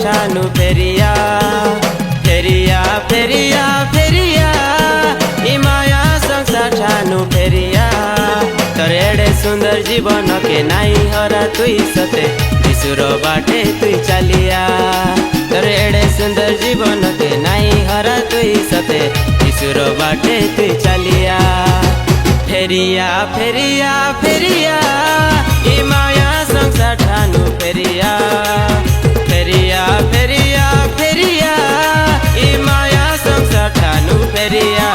ठानु फेरिया फेरिया फेरिया फेरिया ई माया संसार ठानु फेरिया तर एडे सुंदर जीवन के नाई हरा तुई सते विसुर बाटे तुई चलिया तर एडे सुंदर जीवन के नाई हरा तुई सते विसुर बाटे तुई चलिया फेरिया फेरिया फेरिया ई माया संसार ठानु फेरिया फेरिया फेरिया फेरिया ई माया संसार ठानु फेरिया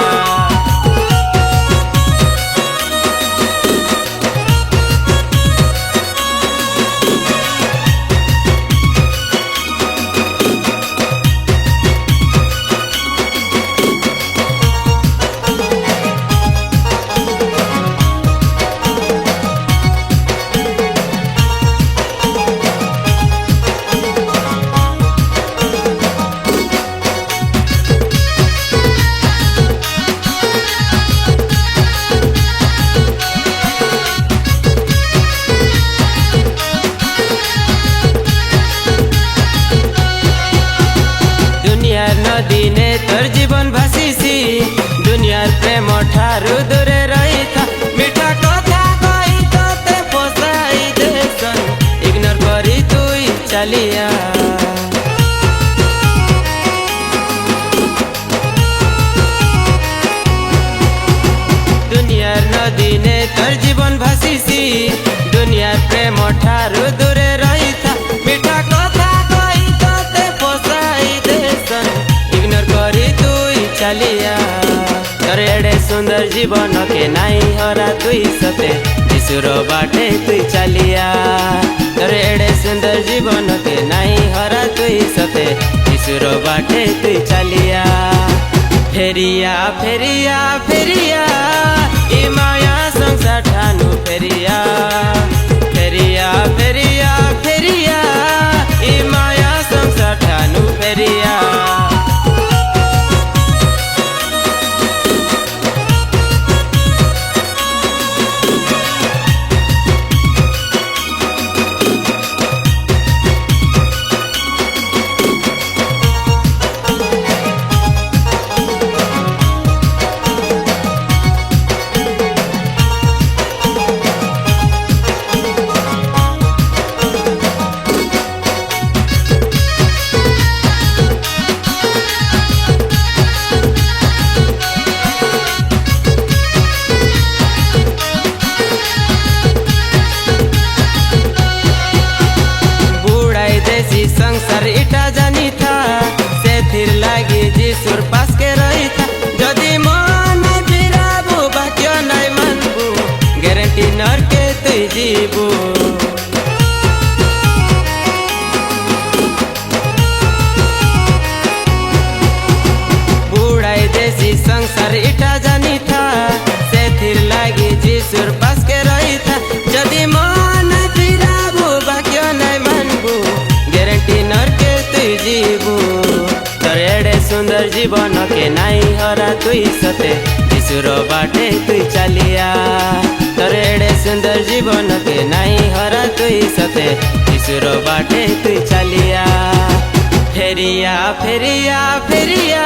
नदीने तोर जीवन भासीसी दुनियार प्रेम ठारू दूरे रही था मीठा कथा कही तोते पोसाई देसन इग्नोर करी तुई चलिया दुनियार नदीने तोर जीवन भासीसी दुनियार प्रेम ठारू दूरे रही था मीठा कथा कही तोते पोसाई देसन चलिया तर एडे सुंदर जीवन के नाई हरा तुई सते विसुर बाटे तुई चलिया तर एडे सुंदर जीवन के नाई हरा तुई सते विसुर बाटे तुई चलिया फेरिया फेरिया फेरिया ई माया संसार ठानु फेरिया फेरिया फेरिया फेरिया ई माया संसार ठानु फेरिया संसार इटा जानी था से थिर लागी जीसुर पास के रही था जदि मन फिराबू बाक्य नहीं मानबू गारंटी नर के तुई जीबू बुढ़ाई देसी संसार इटा जानी था से थिर लागी जीसुर पास के रही था जदि मन फिराबू बाक्य नहीं मानबू नर के तुई जीबू तर एडे सुंदर जीवन के नाई हरा तुई सते विसुर बाटे तुई चलिया तर एडे सुंदर जीवन के नाई हरा तुई सते विसुर बाटे तुई चलिया फेरिया फेरिया फेरिया